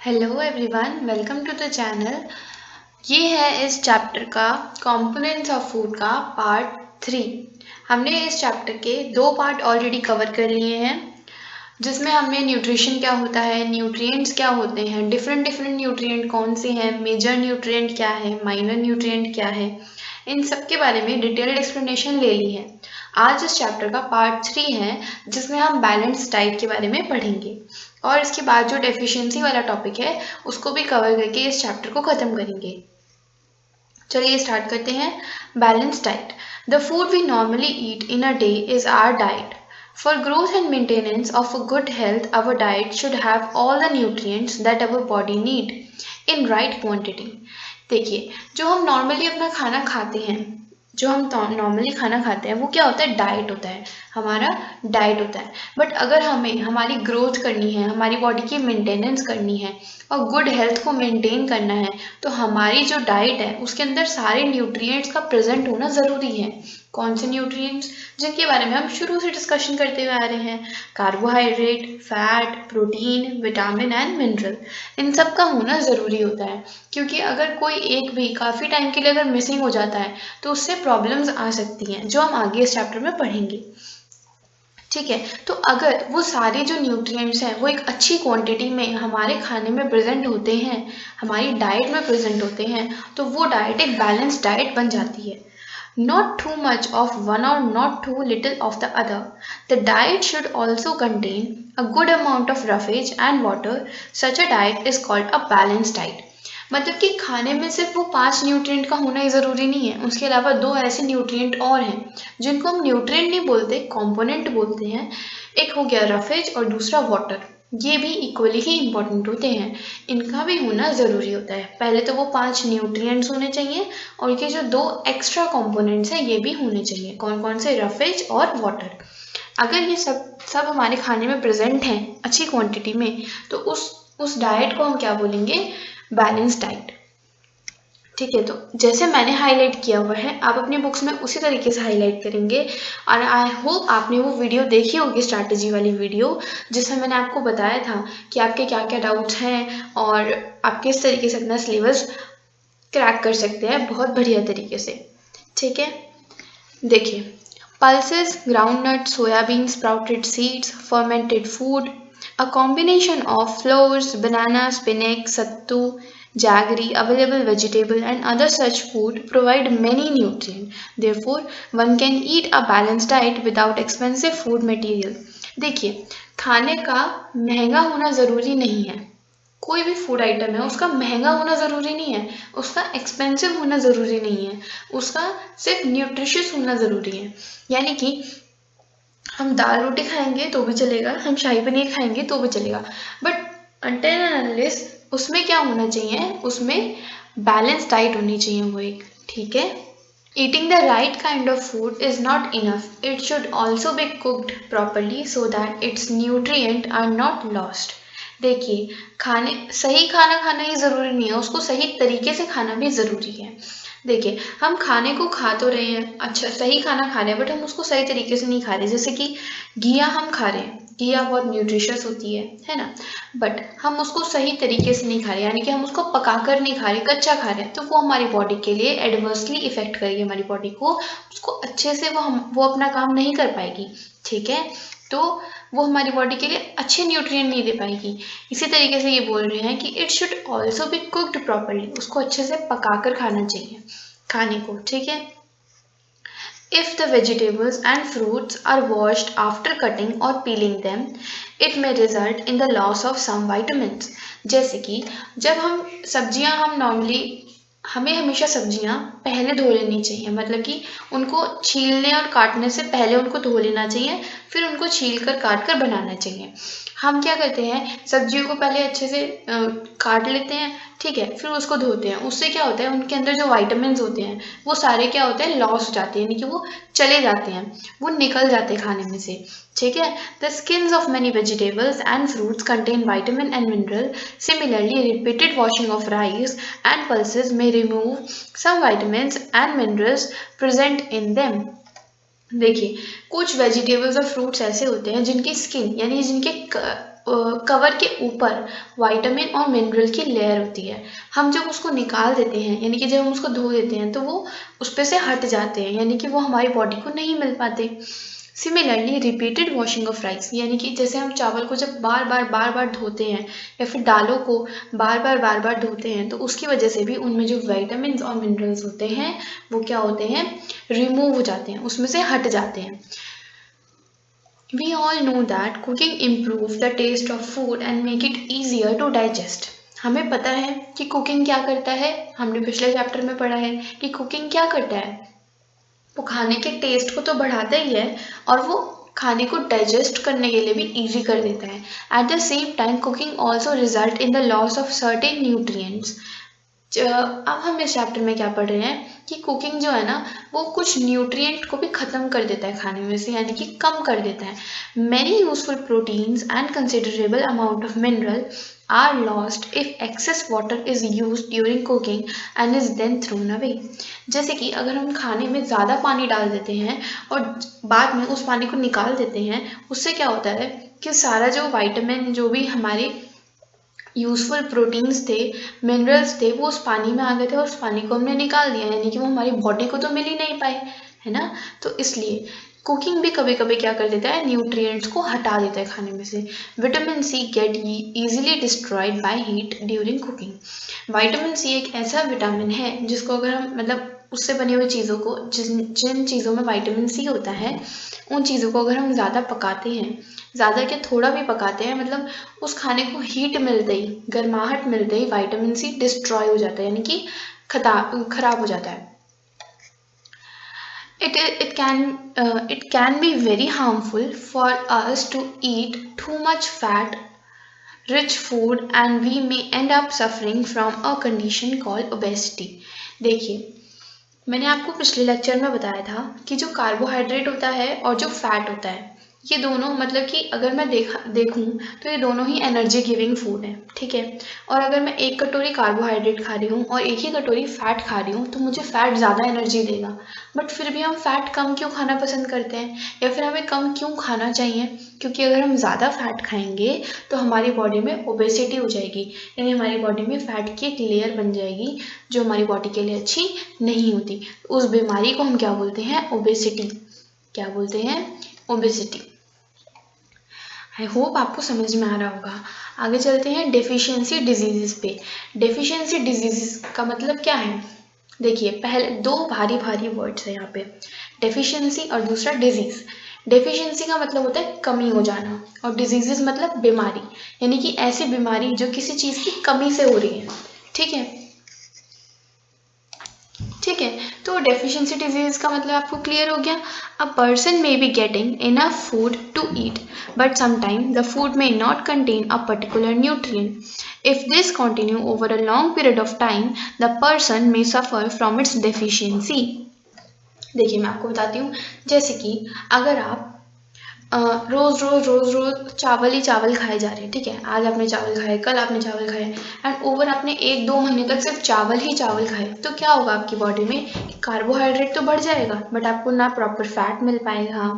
Hello everyone, welcome to the channel. ये है इस चैप्टर का कंपोनेंट्स ऑफ फूड का पार्ट 3। हमने इस चैप्टर के 2 पार्ट ऑलरेडी कवर कर लिए हैं, जिसमें हमने न्यूट्रिशन क्या होता है, न्यूट्रिएंट्स क्या होते हैं, डिफरेंट न्यूट्रिएंट कौन से हैं, मेजर न्यूट्रिएंट क्या है, माइनर न्यूट्रिएंट क्या है, इन सब के बारे में डिटेल्ड एक्सप्लेनेशन ले ली है। आज इस चैप्टर का पार्ट 3 है, जिसमें हम बैलेंस डाइट के बारे में पढ़ेंगे और इसके बाद जो डेफिशिएंसी वाला टॉपिक है उसको भी कवर करके इस चैप्टर को ख़त्म करेंगे। चलिए स्टार्ट करते हैं। Balance diet. The food we normally eat in a day is our diet. For growth and maintenance of a good health, our diet should have all the nutrients that our body need in right quantity. देखिए, जो हम normally अपना खाना खाते हैं, जो हम normally खाना खाते हैं वो क्या होता है, डाइट होता है, हमारा डाइट होता है। बट अगर हमें हमारी ग्रोथ करनी है, हमारी बॉडी की मेंटेनेंस करनी है और गुड हेल्थ को मेंटेन करना है, तो हमारी जो डाइट है उसके अंदर सारे न्यूट्रिएंट्स का प्रेजेंट होना ज़रूरी है। कौन से न्यूट्रिएंट्स, जिनके बारे में हम शुरू से डिस्कशन करते हुए आ रहे हैं, carbohydrate, fat, protein, vitamin and mineral, इन सब का होना ज़रूरी होता है। क्योंकि अगर कोई एक भी काफ़ी टाइम के लिए अगर मिसिंग हो जाता है तो उससे प्रॉब्लम्स आ सकती हैं, जो हम आगे इस चैप्टर में पढ़ेंगे। ठीक है, तो अगर वो सारे जो न्यूट्रिएंट्स हैं वो एक अच्छी क्वांटिटी में हमारे खाने में प्रेजेंट होते हैं, हमारी डाइट में प्रेजेंट होते हैं, तो वो डाइट एक बैलेंस डाइट बन जाती है। Not too much of one or not too little of the other. The diet should also contain a good amount of roughage and water. Such a diet is called a balanced diet. मतलब कि खाने में सिर्फ वो 5 nutrient का होना ही ज़रूरी नहीं है, उसके अलावा 2 ऐसे न्यूट्रिएंट और हैं जिनको हम न्यूट्रिएंट नहीं बोलते, कंपोनेंट बोलते हैं। एक हो गया रफेज और दूसरा वाटर। ये भी इक्वली ही इम्पोर्टेंट होते हैं, इनका भी होना ज़रूरी होता है। पहले तो वो 5 न्यूट्रिएंट्स होने चाहिए और ये जो 2 एक्स्ट्रा कंपोनेंट्स हैं ये भी होने चाहिए। कौन कौन से, रफेज और वाटर। अगर ये सब हमारे खाने में प्रेजेंट हैं अच्छी क्वांटिटी में, तो उस डाइट को हम क्या बोलेंगे, बैलेंस डाइट। ठीक है, तो जैसे मैंने हाईलाइट किया हुआ है आप अपनी बुक्स में उसी तरीके से हाईलाइट करेंगे। और आई होप आपने वो वीडियो देखी होगी, स्ट्रैटेजी वाली वीडियो, जिसमें मैंने आपको बताया था कि आपके क्या क्या डाउट्स हैं और आप किस तरीके से अपना सिलेबस क्रैक कर सकते हैं बहुत बढ़िया तरीके से। ठीक है, देखिए, pulses, groundnut, soybean, sprouted seeds, fermented food, a combination of flours, banana, spinach, sattu, jaggery, available vegetable and other such food provide many nutrients. Therefore, one can eat a balanced diet without expensive food material. देखिए, खाने का महंगा होना ज़रूरी नहीं है। कोई भी फूड आइटम है उसका महंगा होना ज़रूरी नहीं है, उसका एक्सपेंसिव होना ज़रूरी नहीं है, उसका सिर्फ न्यूट्रिशियस होना ज़रूरी है। यानी कि हम दाल रोटी खाएंगे तो भी चलेगा, हम शाही पनीर खाएंगे तो भी चलेगा, बट अनटिल एंड अनलेस उसमें क्या होना चाहिए, उसमें बैलेंस डाइट होनी चाहिए वो एक। ठीक है, eating the right kind of food is not enough. It should also be cooked properly so that its nutrients are not lost. देखिए, सही खाना खाना ही ज़रूरी नहीं है, उसको सही तरीके से खाना भी ज़रूरी है। देखिए, हम खाने को खा तो रहे हैं, अच्छा सही खाना खा रहे हैं, बट हम उसको सही तरीके से नहीं खा रहे। जैसे कि घिया हम खा रहे हैं, घिया बहुत न्यूट्रिशियस होती है ना, बट हम उसको सही तरीके से नहीं खा रहे, यानी कि हम उसको पकाकर नहीं खा रहे, कच्चा खा रहे हैं, तो वो हमारी बॉडी के लिए एडवर्सली इफेक्ट करेगी हमारी बॉडी को, उसको अच्छे से वो अपना काम नहीं कर पाएगी। ठीक है, तो वो हमारी बॉडी के लिए अच्छे न्यूट्रिएंट नहीं दे पाएगी। इसी तरीके से ये बोल रहे हैं कि it should also be cooked properly, उसको अच्छे से पकाकर खाना चाहिए खाने को। ठीक है, If the vegetables and fruits are washed after cutting or peeling them, it may result in the loss of some vitamins. जैसे कि जब हम नॉर्मली, हमें हमेशा सब्जियां पहले धो लेनी चाहिए, मतलब कि उनको छीलने और काटने से पहले उनको धो लेना चाहिए, फिर उनको छील कर काट कर बनाना चाहिए। हम क्या करते हैं, सब्जियों को पहले अच्छे से काट लेते हैं, ठीक है, फिर उसको धोते हैं। उससे क्या होता है, उनके अंदर जो वाइटामिन होते हैं वो सारे क्या होते हैं, लॉस हो जाते हैं, यानी कि वो चले जाते हैं, वो निकल जाते हैं खाने में से। ठीक है, the skins of many vegetables and fruits contain vitamin and mineral. Similarly, repeated washing of rice and pulses में remove some vitamin and minerals present in them. देखिए, कुछ वेजिटेबल्स और फ्रूट्स ऐसे होते हैं जिनकी स्किन, यानी जिनके कवर के ऊपर विटामिन और मिनरल की लेयर होती है। हम जब उसको निकाल देते हैं, यानी कि जब हम उसको धो देते हैं, तो वो उस पे से हट जाते हैं, यानी कि वो हमारी बॉडी को नहीं मिल पाते। Similarly repeated washing of rice, यानी कि जैसे हम चावल को जब बार बार धोते हैं या फिर दालों को बार बार धोते हैं, तो उसकी वजह से भी उनमें जो विटामिन और मिनरल्स होते हैं वो क्या होते हैं, रिमूव हो जाते हैं, उसमें से हट जाते हैं। We all know that cooking improves the taste of food and make it easier to digest. हमें पता है कि कुकिंग क्या करता है, हमने पिछले चैप्टर में पढ़ा है कि कुकिंग क्या करता है, वो खाने के टेस्ट को तो बढ़ाता ही है और वो खाने को डाइजेस्ट करने के लिए भी इजी कर देता है। At the same time cooking also result in the loss of certain nutrients. अब हम इस चैप्टर में क्या पढ़ रहे हैं कि कुकिंग जो है ना वो कुछ न्यूट्रिएंट को भी ख़त्म कर देता है खाने में से, यानी कि कम कर देता है। Many useful proteins and considerable amount of mineral are lost if excess water is used during cooking and is then thrown away. जैसे कि अगर हम खाने में ज़्यादा पानी डाल देते हैं और बाद में उस पानी को निकाल देते हैं, उससे क्या होता है कि सारा जो विटामिन, जो भी हमारे यूजफुल प्रोटीन्स थे, मिनरल्स थे, वो उस पानी में आ गए थे और उस पानी को हमने निकाल दिया, यानी कि वो हमारी बॉडी को तो मिल ही नहीं पाए, है ना। तो इसलिए कुकिंग भी कभी कभी क्या कर देता है, न्यूट्रिएंट्स को हटा देता है खाने में से। Vitamin C get easily destroyed by heat during cooking. Vitamin C एक ऐसा विटामिन है जिसको अगर हम मतलब उससे बनी हुई चीज़ों को, जिन चीज़ों में विटामिन सी होता है, उन चीज़ों को अगर हम ज़्यादा पकाते हैं, ज़्यादा क्या थोड़ा भी पकाते हैं, मतलब उस खाने को हीट मिलते ही, गर्माहट मिलते ही विटामिन सी डिस्ट्रॉय हो जाता है, यानी कि खराब हो जाता है। It can be very harmful for us to eat too much fat rich food and we may end up suffering from a condition called obesity। देखिए, मैंने आपको पिछले लेक्चर में बताया था कि जो कार्बोहाइड्रेट होता है और जो फैट होता है, ये दोनों मतलब कि अगर मैं देखूं तो ये दोनों ही एनर्जी गिविंग फूड है, ठीक है। और अगर मैं एक कटोरी कार्बोहाइड्रेट खा रही हूँ और एक ही कटोरी फैट खा रही हूँ, तो मुझे फैट ज़्यादा एनर्जी देगा, बट फिर भी हम फैट कम क्यों खाना पसंद करते हैं, या फिर हमें कम क्यों खाना चाहिए? क्योंकि अगर हम ज़्यादा फैट खाएंगे तो हमारी बॉडी में ओबेसिटी हो जाएगी, यानी हमारी बॉडी में फैट की एक लेयर बन जाएगी जो हमारी बॉडी के लिए अच्छी नहीं होती। उस बीमारी को हम क्या बोलते हैं, ओबेसिटी। क्या बोलते हैं, ओबेसिटी। आई होप आपको समझ में आ रहा होगा। आगे चलते हैं डेफिशिएंसी डिजीजेस पे। डेफिशिएंसी डिजीजेस का मतलब क्या है, देखिए पहले दो भारी वर्ड्स है यहाँ पे, डेफिशिएंसी और दूसरा डिजीज। डेफिशिएंसी का मतलब होता है कमी हो जाना और डिजीजेस मतलब बीमारी, यानी कि ऐसी बीमारी जो किसी चीज़ की कमी से हो रही है, ठीक है। ठीक है, तो डेफिशिएंसी डिजीज का मतलब आपको क्लियर हो गया। A person may be getting enough food to eat but sometime the food may not contain a particular nutrient. If this continue over a long period of time the person may suffer from its deficiency. देखिए मैं आपको बताती हूँ, जैसे कि अगर आप रोज चावल ही चावल खाए जा रहे हैं, ठीक है। आज आपने चावल खाए, कल आपने चावल खाए एंड ओवर आपने 1-2 महीने तक सिर्फ चावल ही चावल खाए, तो क्या होगा आपकी बॉडी में, कार्बोहाइड्रेट तो बढ़ जाएगा बट आपको ना प्रॉपर फैट मिल पाएगा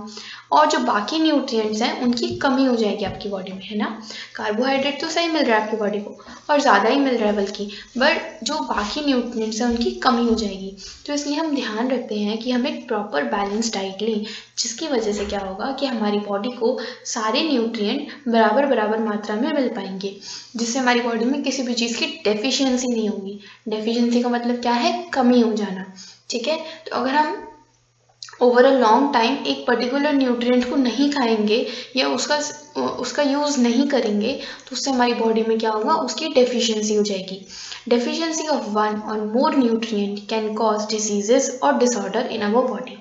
और जो बाकी न्यूट्रिएंट्स हैं उनकी कमी हो जाएगी आपकी बॉडी में, है ना। कार्बोहाइड्रेट तो सही मिल रहा है आपकी बॉडी को और ज़्यादा ही मिल रहा है बल्कि, बट जो बाकी न्यूट्रिएंट्स हैं उनकी कमी हो जाएगी। तो इसलिए हम ध्यान रखते हैं कि हम एक प्रॉपर बैलेंस डाइट लें, जिसकी वजह से क्या होगा कि हमारी बॉडी को सारे न्यूट्रिएंट बराबर मात्रा में मिल पाएंगे, जिससे हमारी बॉडी में किसी भी चीज़ की डेफिशिएंसी नहीं होगी। डेफिशिएंसी का मतलब क्या है, कमी हो जाना, ठीक है। तो अगर हम ओवर अ लॉन्ग टाइम एक पर्टिकुलर न्यूट्रिएंट को नहीं खाएंगे या उसका यूज़ नहीं करेंगे, तो उससे हमारी बॉडी में क्या होगा, उसकी डेफिशिएंसी हो जाएगी। डेफिशिएंसी ऑफ वन और मोर न्यूट्रिएंट कैन कॉज डिसीजेस और डिसऑर्डर इन आवर बॉडी।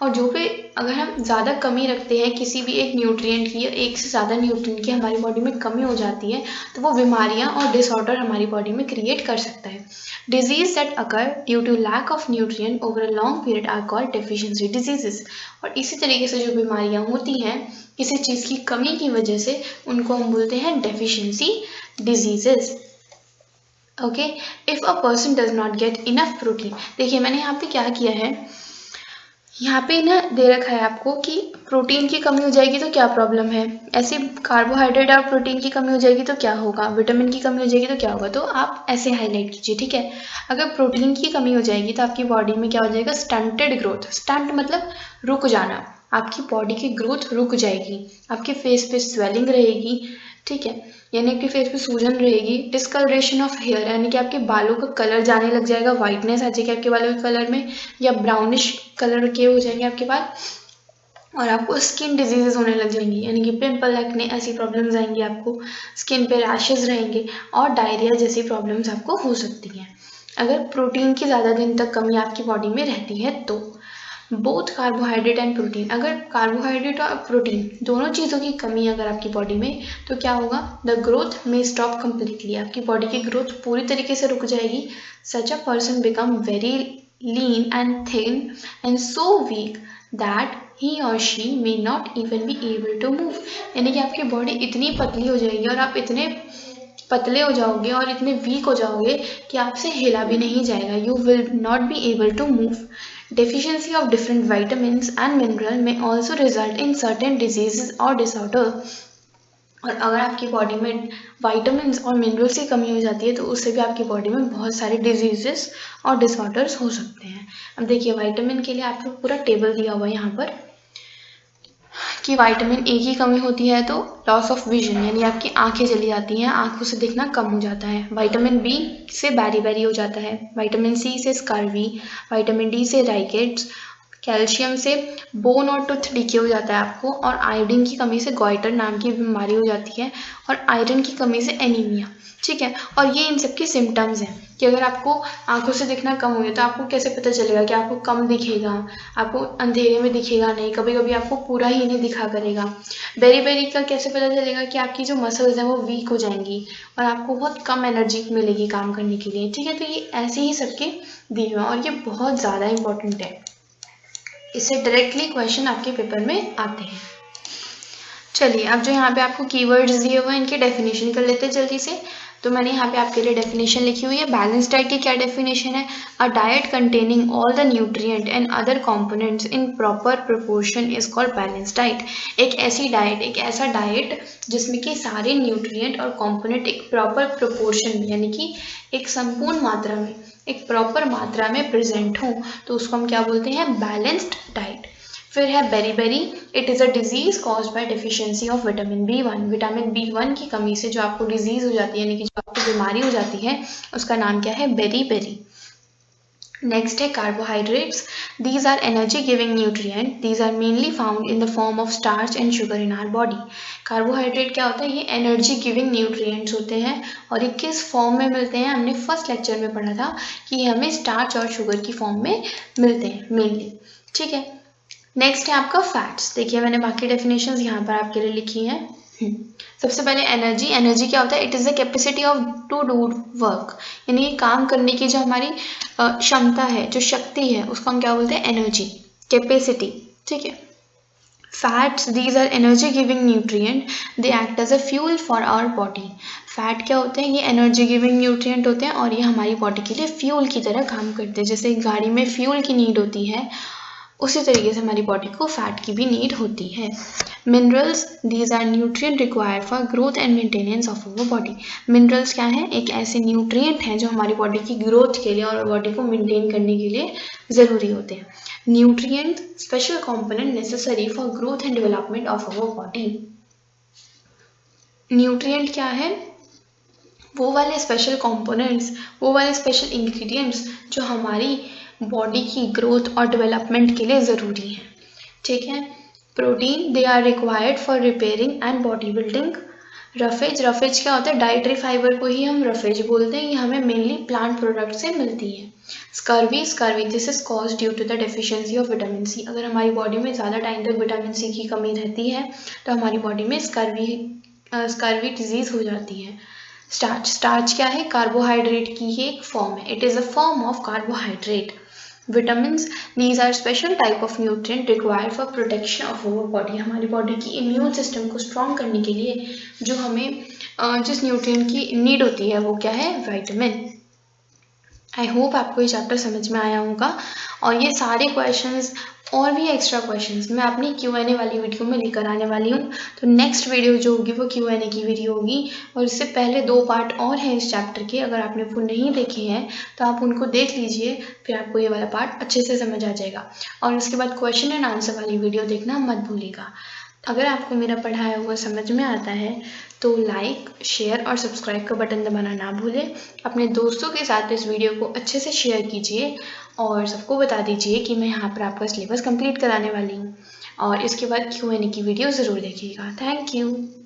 और जो भी अगर हम ज़्यादा कमी रखते हैं किसी भी एक न्यूट्रिएंट की या एक से ज़्यादा न्यूट्रिएंट की हमारी बॉडी में कमी हो जाती है, तो वो बीमारियां और डिसऑर्डर हमारी बॉडी में क्रिएट कर सकता है। Disease that occur due to lack of nutrient over a long period are called deficiency diseases. और इसी तरीके से जो बीमारियां होती हैं किसी चीज़ की कमी की वजह से, उनको हम बोलते हैं deficiency diseases. Okay, if a person does not get enough protein. देखिए मैंने यहाँ पे क्या किया है, यहाँ पे ना दे रखा है आपको कि प्रोटीन की कमी हो जाएगी तो क्या प्रॉब्लम है, ऐसे कार्बोहाइड्रेट और प्रोटीन की कमी हो जाएगी तो क्या होगा, विटामिन की कमी हो जाएगी तो क्या होगा। तो आप ऐसे हाईलाइट कीजिए, ठीक है। अगर प्रोटीन की कमी हो जाएगी तो आपकी बॉडी में क्या हो जाएगा, स्टंटेड ग्रोथ। स्टंट मतलब रुक जाना, आपकी बॉडी की ग्रोथ रुक जाएगी, आपके फेस पे स्वेलिंग रहेगी, ठीक है, यानी कि फेस पे सूजन रहेगी। डिस्कलरेशन ऑफ हेयर, यानी कि आपके बालों का कलर जाने लग जाएगा, वाइटनेस आ जाएगी आपके बालों के कलर में, या ब्राउनिश कलर के हो जाएंगे आपके बाल। और आपको स्किन डिजीजेस होने लग जाएंगी, यानी कि पिंपल, एक्ने, ऐसी प्रॉब्लम्स आएंगी आपको, स्किन पे रैशेज रहेंगे और डायरिया जैसी प्रॉब्लम्स आपको हो सकती हैं अगर प्रोटीन की ज़्यादा दिन तक कमी आपकी बॉडी में रहती है तो। बोथ कार्बोहाइड्रेट एंड प्रोटीन, अगर कार्बोहाइड्रेट और प्रोटीन दोनों चीज़ों की कमी अगर आपकी बॉडी में, तो क्या होगा, द ग्रोथ में स्टॉप कम्प्लीटली, आपकी बॉडी की ग्रोथ पूरी तरीके से रुक जाएगी। Such a person become very lean and thin and so weak that he or she may not even be able to move, यानी कि आपकी बॉडी इतनी पतली हो जाएगी और आप इतने पतले हो जाओगे और इतने वीक हो जाओगे कि आपसे हिला भी नहीं जाएगा। You will not be able to move. Deficiency of different vitamins and mineral may also result in certain diseases or disorder. और अगर आपकी बॉडी में विटामिन्स और मिनरल्स की कमी हो जाती है तो उससे भी आपकी बॉडी में बहुत सारे डिजीजेस और डिसऑर्डर्स हो सकते हैं। अब देखिए विटामिन के लिए आपको पूरा टेबल दिया हुआ है यहाँ पर कि विटामिन ए की कमी होती है तो लॉस ऑफ विजन, यानी आपकी आंखें चली जाती हैं, आंखों से देखना कम हो जाता है। विटामिन बी से बैरी हो जाता है, विटामिन सी से स्कर्वी, विटामिन डी से राइकेट्स, कैल्शियम से बोन और टूथ डीके हो जाता है आपको, और आयोडीन की कमी से गॉइटर नाम की बीमारी हो जाती है, और आयरन की कमी से एनीमिया, ठीक है। और ये इन सब के सिम्टम्स हैं कि अगर आपको आंखों से दिखना कम हो गया तो आपको कैसे पता चलेगा कि आपको कम दिखेगा, आपको अंधेरे में दिखेगा नहीं, कभी कभी आपको पूरा ही नहीं दिखा करेगा। बेरी का कैसे पता चलेगा कि आपकी जो मसल्स हैं वो वीक हो जाएंगी और आपको बहुत कम एनर्जी मिलेगी काम करने के लिए, ठीक है। तो ये ऐसे ही सबके दिए हुए हैं और ये बहुत ज़्यादा इंपॉर्टेंट है, इससे डायरेक्टली क्वेश्चन आपके पेपर में आते हैं। चलिए अब जो यहाँ पे आपको कीवर्ड्स दिए हुए हैं इनके डेफिनेशन कर लेते हैं जल्दी से। तो मैंने यहाँ पे आपके लिए डेफिनेशन लिखी हुई है। बैलेंस डाइट की क्या डेफिनेशन है, a diet containing all the nutrient and other components in proper proportion is called balance diet. एक ऐसी डाइट, एक ऐसा डाइट जिसमें कि सारे न्यूट्रिएंट और कंपोनेंट एक प्रॉपर प्रोपोर्शन में, यानी कि एक संपूर्ण मात्रा में, एक प्रॉपर मात्रा में प्रेजेंट हो, तो उसको हम क्या बोलते हैं, बैलेंस्ड डाइट। फिर है berry, it is a disease caused by deficiency of vitamin B1। Vitamin B1 की कमी से जो आपको डिजीज हो जाती है, यानी कि जो आपको बीमारी हो जाती है, उसका नाम क्या है, बेरी। नेक्स्ट है carbohydrates, these are energy giving nutrient, these are mainly found in the form of starch and sugar in our body. Carbohydrate क्या होता है, ये एनर्जी गिविंग न्यूट्रिएंट्स होते हैं और ये किस फॉर्म में मिलते हैं, हमने फर्स्ट लेक्चर में पढ़ा था कि हमें स्टार्च और शुगर की फॉर्म में मिलते हैं मेनली, ठीक है। नेक्स्ट है आपका फैट्स। देखिए मैंने बाकी डेफिनेशंस यहाँ पर आपके लिए लिखी हैं। सबसे पहले एनर्जी क्या होता है, it is the capacity of to do work, यानी काम करने की जो हमारी क्षमता है, जो शक्ति है, उसको हम क्या बोलते हैं, एनर्जी, कैपेसिटी, ठीक है। Fats, these are energy giving nutrient, they act as a fuel for our body. Fat क्या होते हैं, ये एनर्जी गिविंग न्यूट्रिएंट होते हैं और ये हमारी बॉडी के लिए फ्यूल की तरह काम करते हैं। जैसे गाड़ी में फ्यूल की नीड होती है, उसी तरीके से हमारी बॉडी को फैट की भी नीड होती है। Minerals, these are nutrient required for growth and maintenance of our body. Minerals क्या है, एक ऐसे न्यूट्रिएंट हैं जो हमारी बॉडी की ग्रोथ के लिए और बॉडी को मेंटेन करने के लिए ज़रूरी होते हैं। Nutrient, special component necessary for growth and development of our body. Nutrient क्या है, वो वाले स्पेशल कंपोनेंट्स, वो वाले स्पेशल इंग्रेडिएंट्स जो हमारी बॉडी की ग्रोथ और डेवलपमेंट के लिए ज़रूरी है, ठीक है। Protein, they are required for repairing and body building. Roughage क्या होता है, डाइटरी फाइबर को ही हम रफेज बोलते हैं, ये हमें मेनली प्लांट प्रोडक्ट से मिलती है। Scurvy, this is cause due to the deficiency of vitamin C. अगर हमारी बॉडी में ज़्यादा टाइम तक विटामिन सी की कमी रहती है तो हमारी बॉडी में स्कर्वी डिजीज़ हो जाती है। स्टार्च क्या है, कार्बोहाइड्रेट की ही एक फॉर्म है, it is a form of carbohydrate. Vitamins, these are special type of nutrient required for protection of our body. हमारी बॉडी की इम्यून सिस्टम को स्ट्रॉन्ग करने के लिए जो हमें जिस न्यूट्रिएंट की नीड होती है वो क्या है, विटामिन। आई होप आपको ये चैप्टर समझ में आया होगा। और ये सारे क्वेश्चंस और भी एक्स्ट्रा क्वेश्चंस मैं अपनी Q&A वाली वीडियो में लेकर आने वाली हूँ। तो नेक्स्ट वीडियो जो होगी वो Q&A की वीडियो होगी। और इससे पहले 2 पार्ट और हैं इस चैप्टर के, अगर आपने वो नहीं देखे हैं तो आप उनको देख लीजिए, फिर आपको ये वाला पार्ट अच्छे से समझ आ जाएगा। और उसके बाद क्वेश्चन एंड आंसर वाली वीडियो देखना मत भूलिएगा। अगर आपको मेरा पढ़ाया हुआ समझ में आता है तो लाइक, शेयर और सब्सक्राइब का बटन दबाना ना भूलें। अपने दोस्तों के साथ इस वीडियो को अच्छे से शेयर कीजिए और सबको बता दीजिए कि मैं यहाँ पर आपका सिलेबस कंप्लीट कराने वाली हूँ। और इसके बाद Q&A की वीडियो ज़रूर देखिएगा। Thank you.